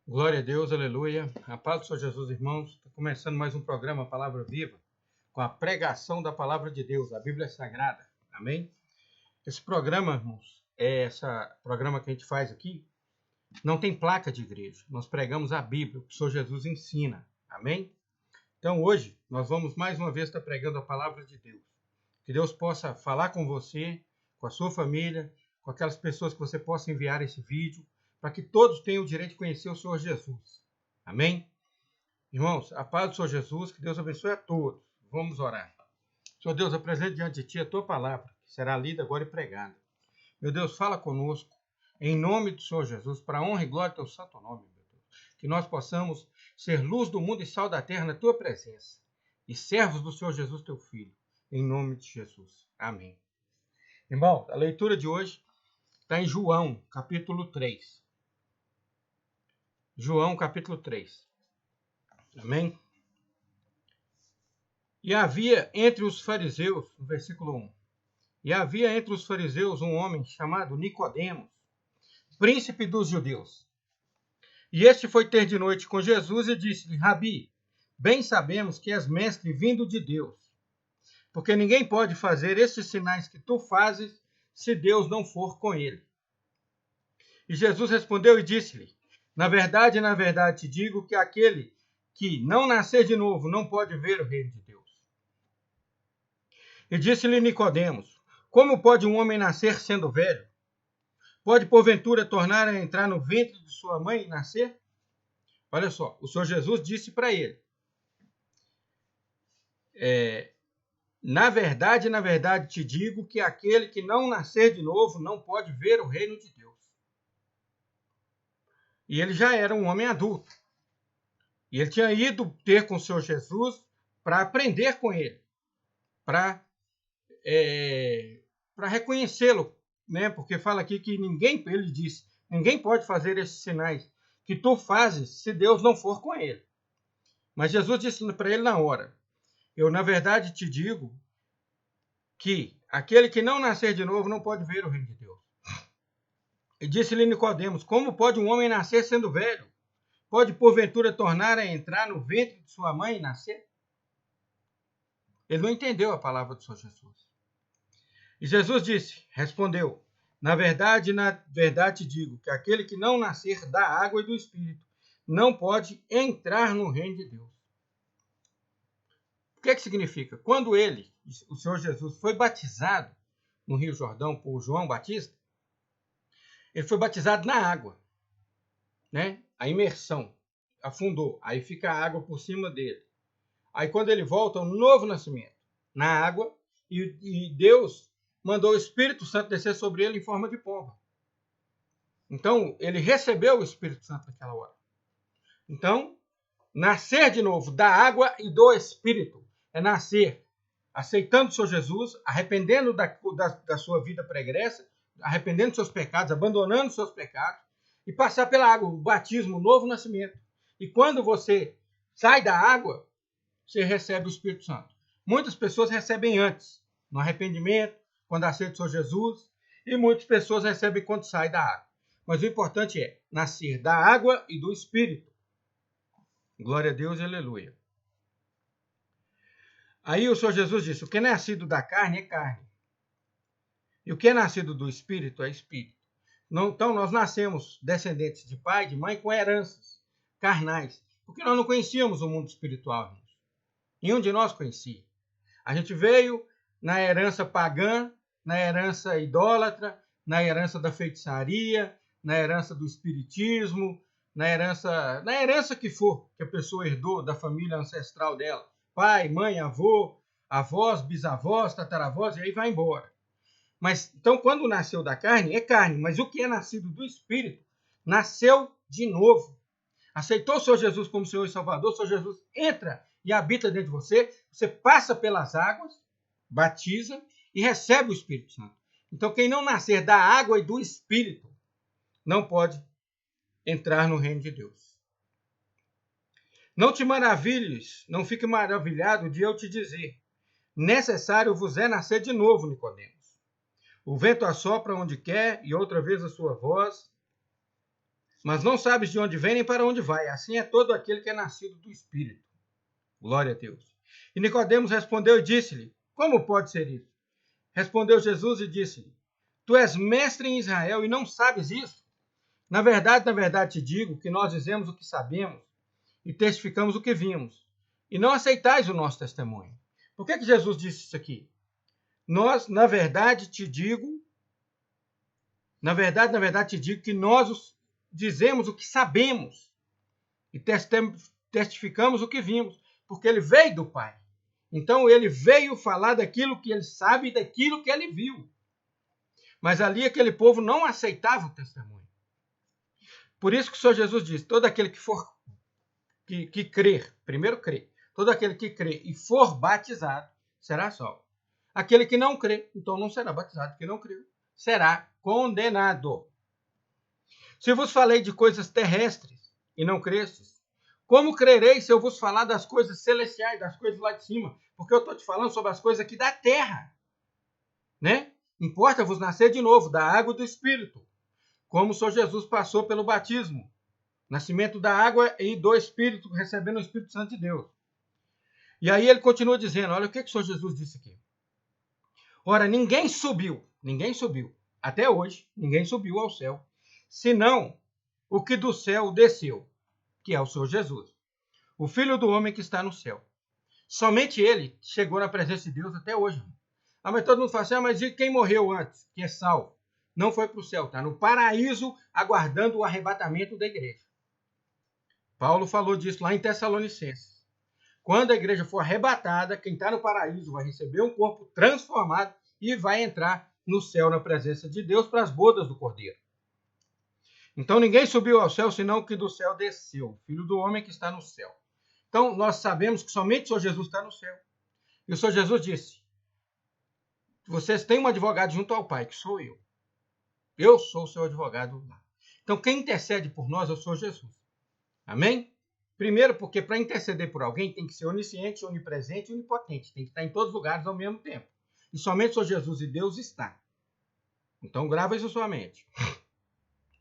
Glória a Deus, aleluia. A paz do Senhor Jesus, irmãos. Está começando mais um programa Palavra Viva, com a pregação da Palavra de Deus, a Bíblia Sagrada. Amém? Esse programa, irmãos, esse programa que a gente faz aqui, não tem placa de igreja. Nós pregamos a Bíblia, o que o Senhor Jesus ensina. Amém? Então, hoje, nós vamos mais uma vez estar pregando a Palavra de Deus. Que Deus possa falar com você, com a sua família, com aquelas pessoas que você possa enviar esse vídeo, para que todos tenham o direito de conhecer o Senhor Jesus. Amém? Irmãos, a paz do Senhor Jesus, que Deus abençoe a todos. Vamos orar. Senhor Deus, apresento diante de Ti a Tua palavra, que será lida agora e pregada. Meu Deus, fala conosco, em nome do Senhor Jesus, para a honra e glória do Teu santo nome, meu Deus. Que nós possamos ser luz do mundo e sal da terra na Tua presença. E servos do Senhor Jesus, Teu Filho, em nome de Jesus. Amém. Irmão, a leitura de hoje está em João, capítulo 3. João, capítulo 3. Amém? E havia entre os fariseus, no versículo 1, e havia entre os fariseus um homem chamado Nicodemos, príncipe dos judeus. E este foi ter de noite com Jesus e disse-lhe: Rabi, bem sabemos que és mestre vindo de Deus, porque ninguém pode fazer estes sinais que tu fazes se Deus não for com ele. E Jesus respondeu e disse-lhe: na verdade, te digo que aquele que não nascer de novo não pode ver o reino de Deus. E disse-lhe Nicodemos: como pode um homem nascer sendo velho? Pode, porventura, tornar a entrar no ventre de sua mãe e nascer? Olha só, o Senhor Jesus disse para ele: na verdade, te digo que aquele que não nascer de novo não pode ver o reino de Deus. E ele já era um homem adulto. E ele tinha ido ter com o Senhor Jesus para aprender com ele, para reconhecê-lo, né? Porque fala aqui que ele disse, ninguém pode fazer esses sinais que tu fazes se Deus não for com ele. Mas Jesus disse para ele na hora: eu, na verdade, te digo que aquele que não nascer de novo não pode ver o reino de Deus. E disse-lhe Nicodemos: como pode um homem nascer sendo velho? Pode, porventura, tornar a entrar no ventre de sua mãe e nascer? Ele não entendeu a palavra do Senhor Jesus. E Jesus respondeu: na verdade, te digo que aquele que não nascer da água e do Espírito não pode entrar no reino de Deus. O que significa? Quando o Senhor Jesus, foi batizado no Rio Jordão por João Batista, ele foi batizado na água, né? A imersão, afundou, aí fica a água por cima dele. Aí quando ele volta, um novo nascimento, na água, e Deus mandou o Espírito Santo descer sobre ele em forma de pomba. Então, ele recebeu o Espírito Santo naquela hora. Então, nascer de novo da água e do Espírito é nascer aceitando o Senhor Jesus, arrependendo da sua vida pregressa, arrependendo dos seus pecados, abandonando os seus pecados, e passar pela água, o batismo, o novo nascimento. E quando você sai da água, você recebe o Espírito Santo. Muitas pessoas recebem antes, no arrependimento, quando aceita o Senhor Jesus, e muitas pessoas recebem quando sai da água. Mas o importante é nascer da água e do Espírito. Glória a Deus e aleluia. Aí o Senhor Jesus disse: o que é nascido da carne é carne. E o que é nascido do Espírito é Espírito. Então nós nascemos descendentes de pai e de mãe com heranças carnais. Porque nós não conhecíamos o mundo espiritual, irmãos. Nenhum de nós conhecia. A gente veio na herança pagã, na herança idólatra, na herança da feitiçaria, na herança do espiritismo, na herança que for, que a pessoa herdou da família ancestral dela. Pai, mãe, avô, avós, bisavós, tataravós, e aí vai embora. Mas, então, quando nasceu da carne, é carne. Mas o que é nascido do Espírito, nasceu de novo. Aceitou o Senhor Jesus como Senhor e Salvador, o Senhor Jesus entra e habita dentro de você, você passa pelas águas, batiza e recebe o Espírito Santo. Então, quem não nascer da água e do Espírito não pode entrar no reino de Deus. Não te maravilhes, não fique maravilhado de eu te dizer: necessário vos é nascer de novo, Nicodemos. O vento assopra onde quer e outra vez a sua voz mas não sabes de onde vem nem para onde vai. Assim é todo aquele que é nascido do Espírito. Glória a Deus. E Nicodemos respondeu e disse-lhe: como pode ser isso? Respondeu Jesus e disse-lhe: tu és mestre em Israel e não sabes isso? Na verdade te digo que nós dizemos o que sabemos e testificamos o que vimos, e não aceitais o nosso testemunho. Por que Jesus disse isso aqui? Na verdade te digo que nós dizemos o que sabemos e testificamos o que vimos, porque ele veio do Pai. Então ele veio falar daquilo que ele sabe e daquilo que ele viu. Mas ali aquele povo não aceitava o testemunho. Por isso que o Senhor Jesus diz: todo aquele que crer, primeiro crer, todo aquele que crer e for batizado será salvo. Aquele que não crê, então não será batizado, que não creu, será condenado. Se vos falei de coisas terrestres e não crestes, como crereis se eu vos falar das coisas celestiais, das coisas lá de cima? Porque eu estou te falando sobre as coisas aqui da terra, né? Importa-vos nascer de novo, da água e do Espírito, como o Senhor Jesus passou pelo batismo, nascimento da água e do Espírito, recebendo o Espírito Santo de Deus. E aí ele continua dizendo, olha o que o Senhor Jesus disse aqui. Ora, ninguém subiu, até hoje, ninguém subiu ao céu, senão o que do céu desceu, que é o Senhor Jesus, o Filho do homem que está no céu. Somente ele chegou na presença de Deus até hoje. Mas todo mundo fala assim, mas e quem morreu antes, que é salvo? Não foi para o céu, está no paraíso, aguardando o arrebatamento da igreja. Paulo falou disso lá em Tessalonicenses. Quando a igreja for arrebatada, quem está no paraíso vai receber um corpo transformado e vai entrar no céu na presença de Deus para as bodas do Cordeiro. Então ninguém subiu ao céu, senão o que do céu desceu, o Filho do homem que está no céu. Então nós sabemos que somente o Senhor Jesus está no céu. E o Senhor Jesus disse, vocês têm um advogado junto ao Pai, que sou eu. Eu sou o seu advogado lá. Então quem intercede por nós é o Senhor Jesus. Amém? Primeiro, porque para interceder por alguém tem que ser onisciente, onipresente e onipotente. Tem que estar em todos os lugares ao mesmo tempo. E somente o Senhor Jesus e Deus está. Então grava isso na sua mente.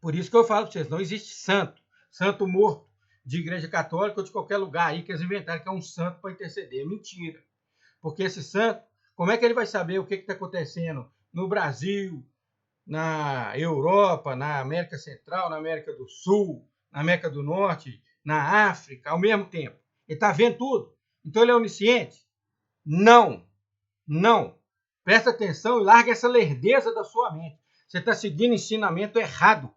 Por isso que eu falo para vocês, não existe santo morto de igreja católica ou de qualquer lugar aí que eles inventaram que é um santo para interceder. É mentira. Porque esse santo, como é que ele vai saber o que está acontecendo no Brasil, na Europa, na América Central, na América do Sul, na América do Norte, na África, ao mesmo tempo? Ele está vendo tudo. Então ele é onisciente? Não. Presta atenção e larga essa lerdeza da sua mente. Você está seguindo ensinamento errado.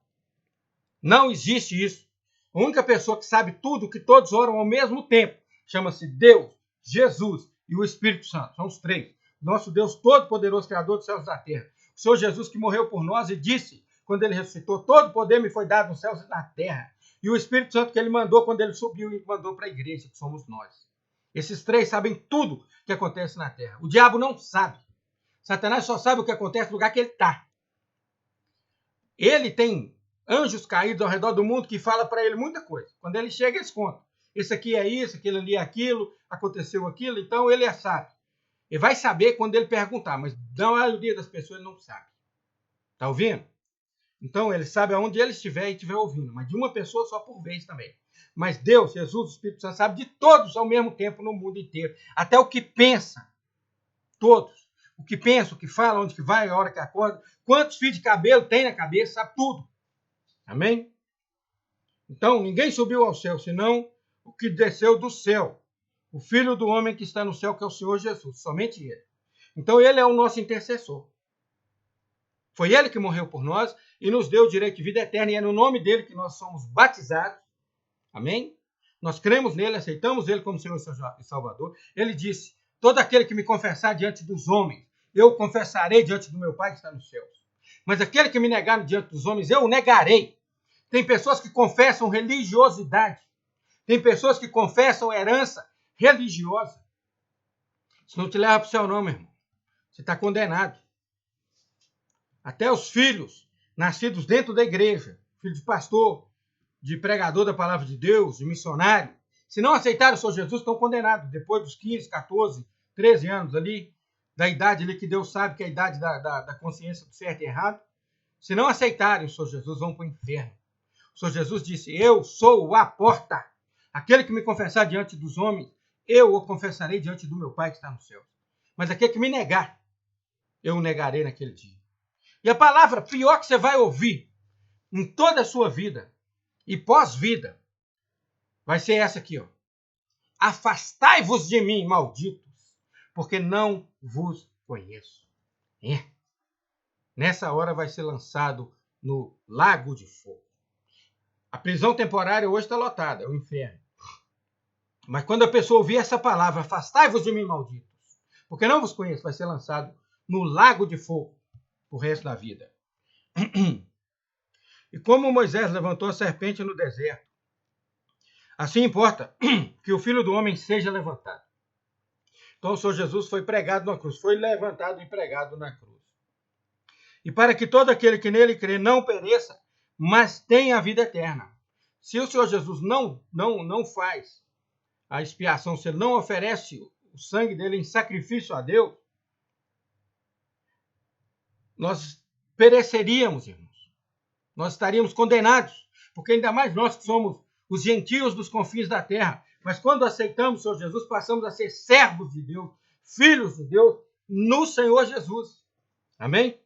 Não existe isso. A única pessoa que sabe tudo, que todos oram ao mesmo tempo, chama-se Deus, Jesus e o Espírito Santo. São os três. Nosso Deus Todo-Poderoso, Criador dos céus e da terra. O Senhor Jesus que morreu por nós e disse, quando ele ressuscitou, todo poder me foi dado nos céus e na terra. E o Espírito Santo que ele mandou quando ele subiu e mandou para a igreja, que somos nós. Esses três sabem tudo que acontece na terra. O diabo não sabe. Satanás só sabe o que acontece no lugar que ele está. Ele tem anjos caídos ao redor do mundo que falam para ele muita coisa. Quando ele chega, eles contam. Esse aqui é isso, aquele ali é aquilo, aconteceu aquilo, então ele é sábio. Ele vai saber quando ele perguntar, mas na maioria das pessoas ele não sabe. Está ouvindo? Então ele sabe aonde ele estiver e estiver ouvindo, mas de uma pessoa só por vez também. Mas Deus, Jesus, o Espírito Santo sabe de todos ao mesmo tempo no mundo inteiro. Até o que pensa. Todos. O que pensa, o que fala, onde que vai, a hora que acorda. Quantos fios de cabelo tem na cabeça, sabe tudo. Amém? Então, ninguém subiu ao céu, senão o que desceu do céu. O Filho do homem que está no céu, que é o Senhor Jesus. Somente ele. Então, ele é o nosso intercessor. Foi ele que morreu por nós e nos deu o direito de vida eterna. E é no nome dele que nós somos batizados. Amém? Nós cremos nele, aceitamos ele como Senhor e Salvador. Ele disse, todo aquele que me confessar diante dos homens, eu confessarei diante do meu Pai que está nos céus. Mas aquele que me negar diante dos homens, eu o negarei. Tem pessoas que confessam religiosidade. Tem pessoas que confessam herança religiosa. Isso não te leva para o céu não, meu irmão. Você está condenado. Até os filhos nascidos dentro da igreja, filho de pastor, de pregador da palavra de Deus, de missionário, se não aceitaram o Senhor Jesus, estão condenados. Depois dos 15, 14, 13 anos ali, da idade ali que Deus sabe que é a idade da consciência do certo e errado, se não aceitarem o Senhor Jesus, vão para o inferno. O Senhor Jesus disse, eu sou a porta. Aquele que me confessar diante dos homens, eu o confessarei diante do meu Pai que está no céu. Mas aquele que me negar, eu o negarei naquele dia. E a palavra pior que você vai ouvir em toda a sua vida e pós-vida vai ser essa aqui, ó. Afastai-vos de mim, malditos, porque não vos conheço. Nessa hora vai ser lançado no lago de fogo. A prisão temporária hoje está lotada, é o inferno. Mas quando a pessoa ouvir essa palavra, afastai-vos de mim, malditos, porque não vos conheço, vai ser lançado no lago de fogo o resto da vida. E como Moisés levantou a serpente no deserto, assim importa que o Filho do Homem seja levantado. Então o Senhor Jesus foi pregado na cruz, foi levantado e pregado na cruz. E para que todo aquele que nele crê não pereça, mas tenha a vida eterna. Se o Senhor Jesus não faz a expiação, se ele não oferece o sangue dele em sacrifício a Deus, nós pereceríamos, irmãos. Nós estaríamos condenados, porque ainda mais nós que somos os gentios dos confins da terra. Mas quando aceitamos o Senhor Jesus, passamos a ser servos de Deus, filhos de Deus, no Senhor Jesus. Amém?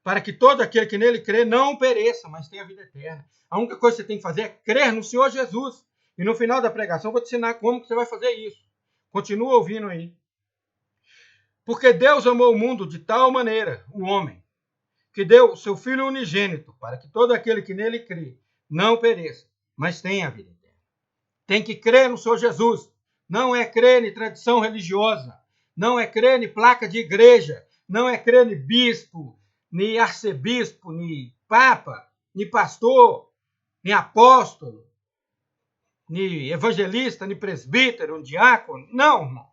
Para que todo aquele que nele crê não pereça, mas tenha vida eterna. A única coisa que você tem que fazer é crer no Senhor Jesus. E no final da pregação eu vou te ensinar como que você vai fazer isso. Continua ouvindo aí. Porque Deus amou o mundo de tal maneira, o homem, que deu o seu Filho unigênito, para que todo aquele que nele crê não pereça, mas tenha a vida eterna. Tem que crer no Senhor Jesus. Não é crer em tradição religiosa. Não é crer em placa de igreja. Não é crer em bispo, nem arcebispo, nem papa, nem pastor, nem apóstolo, nem evangelista, nem presbítero, nem diácono. Não, irmão.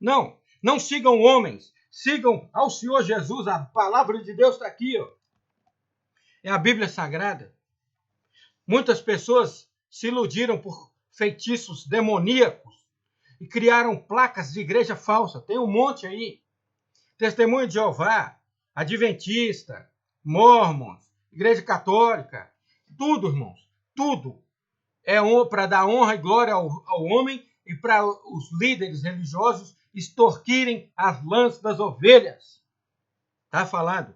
Não. Não sigam homens. Sigam ao Senhor Jesus. A palavra de Deus está aqui, ó. É a Bíblia Sagrada. Muitas pessoas se iludiram por feitiços demoníacos e criaram placas de igreja falsa. Tem um monte aí. Testemunho de Jeová, Adventista, Mormons, Igreja Católica. Tudo, irmãos. Tudo é para dar honra e glória ao homem e para os líderes religiosos extorquirem as lãs das ovelhas. Está falado?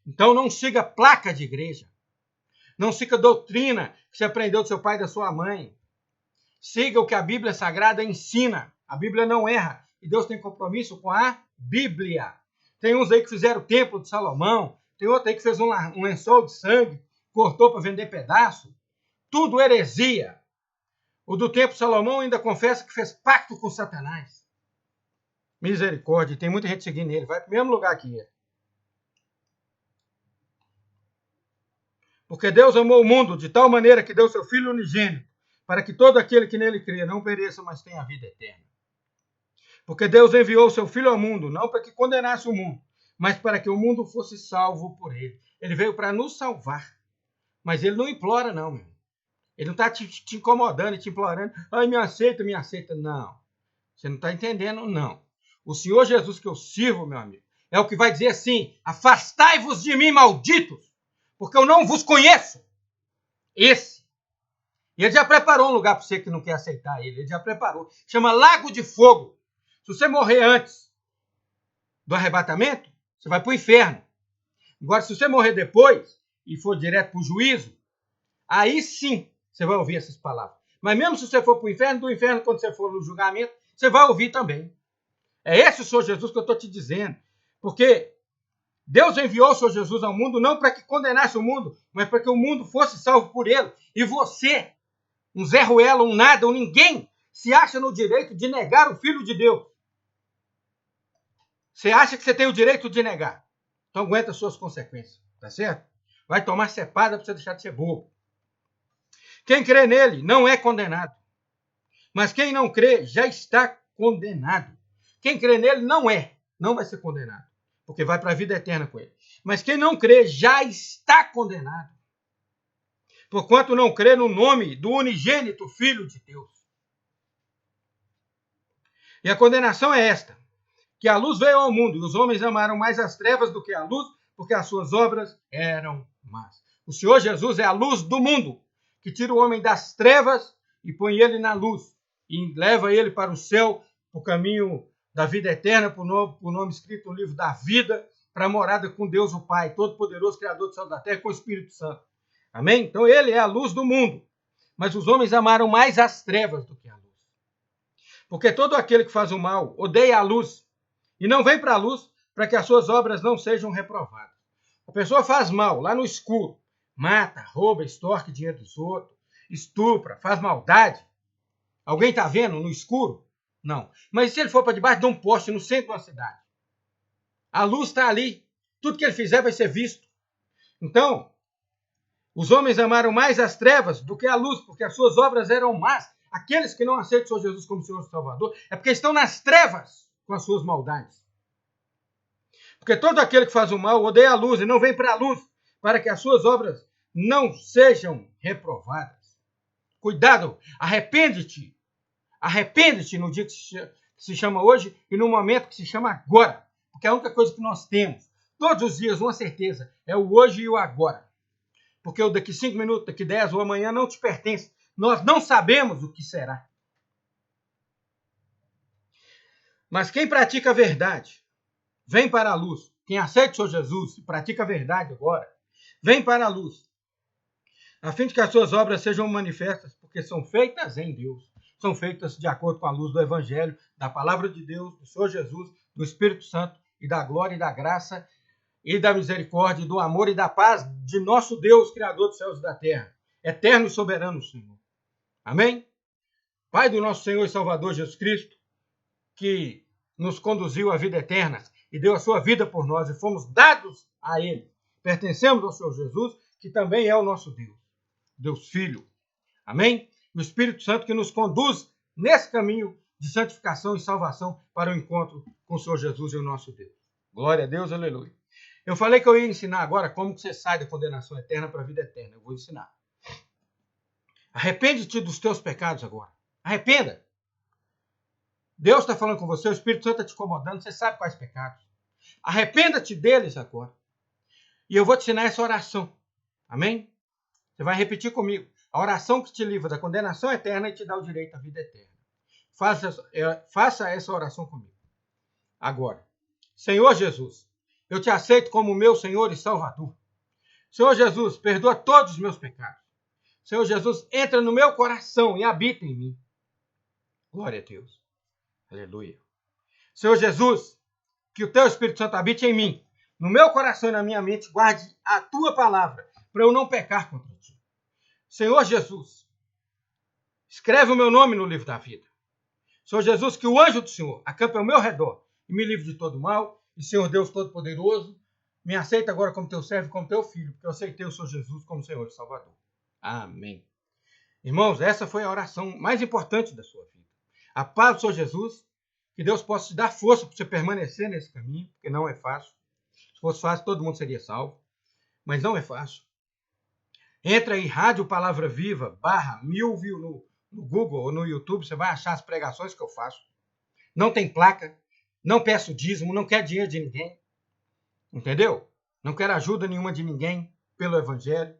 Então não siga placa de igreja. Não siga doutrina que você aprendeu do seu pai e da sua mãe. Siga o que a Bíblia Sagrada ensina. A Bíblia não erra. E Deus tem compromisso com a Bíblia. Tem uns aí que fizeram o templo de Salomão. Tem outro aí que fez um lençol de sangue, cortou para vender pedaço. Tudo heresia. O do templo de Salomão ainda confessa que fez pacto com Satanás. Misericórdia. Tem muita gente seguindo ele. Vai para o mesmo lugar que ele. Porque Deus amou o mundo de tal maneira que deu seu Filho unigênito, para que todo aquele que nele crê não pereça, mas tenha a vida eterna. Porque Deus enviou o seu Filho ao mundo, não para que condenasse o mundo, mas para que o mundo fosse salvo por ele. Ele veio para nos salvar. Mas ele não implora, não, meu. Ele não está te incomodando e te implorando. Ai, me aceita, me aceita. Não. Você não está entendendo, não. O Senhor Jesus que eu sirvo, meu amigo, é o que vai dizer assim, afastai-vos de mim, malditos, porque eu não vos conheço. Esse. E ele já preparou um lugar para você que não quer aceitar ele. Ele já preparou. Chama Lago de Fogo. Se você morrer antes do arrebatamento, você vai para o inferno. Agora, se você morrer depois e for direto para o juízo, aí sim você vai ouvir essas palavras. Mas mesmo se você for para o inferno, do inferno, quando você for no julgamento, você vai ouvir também. É esse o Senhor Jesus que eu estou te dizendo. Porque Deus enviou o Senhor Jesus ao mundo não para que condenasse o mundo, mas para que o mundo fosse salvo por ele. E você, um Zé Ruela, um nada, um ninguém, se acha no direito de negar o Filho de Deus. Você acha que você tem o direito de negar. Então aguenta as suas consequências, tá certo? Vai tomar cepada para você deixar de ser bobo. Quem crê nele não é condenado. Mas quem não crê já está condenado. Quem crê nele não vai ser condenado. Porque vai para a vida eterna com ele. Mas quem não crê já está condenado. Porquanto não crê no nome do unigênito Filho de Deus. E a condenação é esta. Que a luz veio ao mundo e os homens amaram mais as trevas do que a luz, porque as suas obras eram más. O Senhor Jesus é a luz do mundo, que tira o homem das trevas e põe ele na luz, e leva ele para o céu, para o caminho da vida eterna, para o nome escrito no livro da vida, para a morada com Deus o Pai, Todo-Poderoso, Criador do céu e da terra, com o Espírito Santo. Amém? Então ele é a luz do mundo. Mas os homens amaram mais as trevas do que a luz. Porque todo aquele que faz o mal odeia a luz e não vem para a luz para que as suas obras não sejam reprovadas. A pessoa faz mal lá no escuro, mata, rouba, extorque dinheiro dos outros, estupra, faz maldade. Alguém está vendo no escuro? Não. Mas se ele for para debaixo de um poste no centro de uma cidade? A luz está ali. Tudo que ele fizer vai ser visto. Então, os homens amaram mais as trevas do que a luz, porque as suas obras eram más. Aqueles que não aceitam o Senhor Jesus como Senhor e Salvador é porque estão nas trevas com as suas maldades. Porque todo aquele que faz o mal odeia a luz e não vem para a luz, para que as suas obras não sejam reprovadas. Cuidado, arrepende-te. Arrepende-te no dia que se chama hoje e no momento que se chama agora. Porque a única coisa que nós temos, todos os dias, uma certeza, é o hoje e o agora. Porque o daqui 5 minutos, daqui 10 ou amanhã não te pertence. Nós não sabemos o que será. Mas quem pratica a verdade, vem para a luz. Quem aceita o Senhor Jesus e pratica a verdade agora, vem para a luz. A fim de que as suas obras sejam manifestas, porque são feitas em Deus. São feitas de acordo com a luz do Evangelho, da palavra de Deus, do Senhor Jesus, do Espírito Santo e da glória e da graça e da misericórdia, do amor e da paz de nosso Deus, Criador dos céus e da terra, eterno e soberano Senhor. Amém? Pai do nosso Senhor e Salvador Jesus Cristo, que nos conduziu à vida eterna e deu a sua vida por nós e fomos dados a Ele. Pertencemos ao Senhor Jesus, que também é o nosso Deus, Deus Filho. Amém? O Espírito Santo que nos conduz nesse caminho de santificação e salvação para o encontro com o Senhor Jesus e o nosso Deus. Glória a Deus, aleluia. Eu falei que eu ia ensinar agora como que você sai da condenação eterna para a vida eterna. Eu vou ensinar. Arrepende-te dos teus pecados agora. Arrependa. Deus está falando com você, o Espírito Santo está te incomodando, você sabe quais pecados. Arrependa-te deles agora. E eu vou te ensinar essa oração. Amém? Você vai repetir comigo. A oração que te livra da condenação eterna e te dá o direito à vida eterna. Faça essa oração comigo. Agora. Senhor Jesus, eu te aceito como meu Senhor e Salvador. Senhor Jesus, perdoa todos os meus pecados. Senhor Jesus, entra no meu coração e habita em mim. Glória a Deus. Aleluia. Senhor Jesus, que o teu Espírito Santo habite em mim, no meu coração e na minha mente, guarde a tua palavra, para eu não pecar contra ti. Senhor Jesus, escreve o meu nome no livro da vida. Senhor Jesus, que o anjo do Senhor acampe ao meu redor e me livre de todo mal. E Senhor Deus Todo-Poderoso, me aceita agora como teu servo e como teu filho, porque eu aceitei o Senhor Jesus como Senhor e Salvador. Amém. Irmãos, essa foi a oração mais importante da sua vida. A paz do Senhor Jesus, que Deus possa te dar força para você permanecer nesse caminho, porque não é fácil. Se fosse fácil, todo mundo seria salvo, mas não é fácil. Entra aí, Rádio Palavra Viva, /1000 no Google ou no YouTube, você vai achar as pregações que eu faço. Não tem placa, não peço dízimo, não quero dinheiro de ninguém. Entendeu? Não quero ajuda nenhuma de ninguém pelo Evangelho.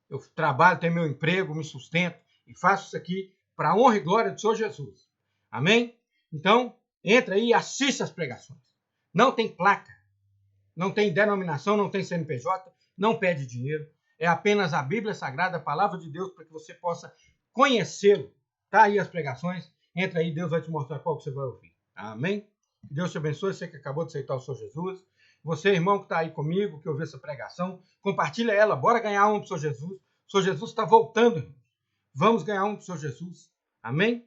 Eu trabalho, tenho meu emprego, me sustento e faço isso aqui para a honra e glória do Senhor Jesus. Amém? Então, entra aí e assista as pregações. Não tem placa, não tem denominação, não tem CNPJ, não pede dinheiro. É apenas a Bíblia Sagrada, a Palavra de Deus, para que você possa conhecê-lo. Tá aí as pregações. Entra aí, Deus vai te mostrar qual que você vai ouvir. Amém? Que Deus te abençoe, você que acabou de aceitar o Senhor Jesus. Você, irmão, que está aí comigo, que ouviu essa pregação, compartilha ela. Bora ganhar um para o Senhor Jesus. O Senhor Jesus está voltando, irmão. Vamos ganhar um para o Senhor Jesus. Amém?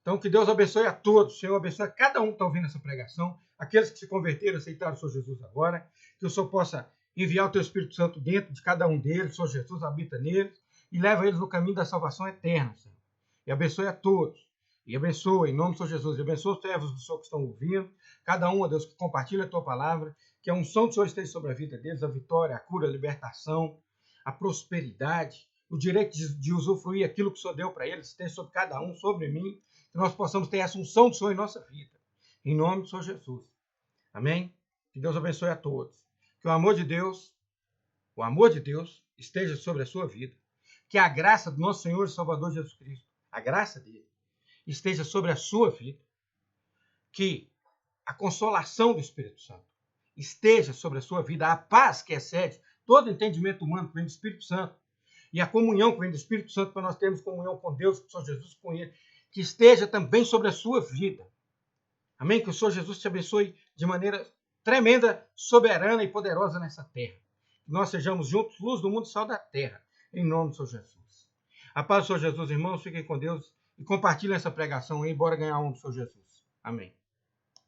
Então, que Deus abençoe a todos. O Senhor abençoe a cada um que está ouvindo essa pregação. Aqueles que se converteram, aceitaram o Senhor Jesus agora. Que o Senhor possa enviar o teu Espírito Santo dentro de cada um deles. O Senhor Jesus habita neles e leva eles no caminho da salvação eterna, Senhor. E abençoe a todos. E abençoe, em nome do Senhor Jesus. E abençoe os servos do Senhor que estão ouvindo. Cada um, ó Deus, que compartilha a tua palavra. Que a unção do Senhor esteja sobre a vida deles. A vitória, a cura, a libertação, a prosperidade. O direito de usufruir aquilo que o Senhor deu para eles. Esteja sobre cada um, sobre mim. Que nós possamos ter essa unção do Senhor em nossa vida. Em nome do Senhor Jesus. Amém? Que Deus abençoe a todos. Que o amor de Deus esteja sobre a sua vida. Que a graça do nosso Senhor e Salvador Jesus Cristo, a graça dele, esteja sobre a sua vida. Que a consolação do Espírito Santo esteja sobre a sua vida. A paz que excede todo entendimento humano que vem do Espírito Santo. E a comunhão que vem do Espírito Santo para nós termos comunhão com Deus, com o Senhor Jesus, com ele. Que esteja também sobre a sua vida. Amém? Que o Senhor Jesus te abençoe de maneira tremenda, soberana e poderosa nessa terra. Que nós sejamos juntos, luz do mundo e sal da terra. Em nome do Senhor Jesus. A paz do Senhor Jesus, irmãos. Fiquem com Deus e compartilhem essa pregação aí. Bora ganhar um do Senhor Jesus. Amém.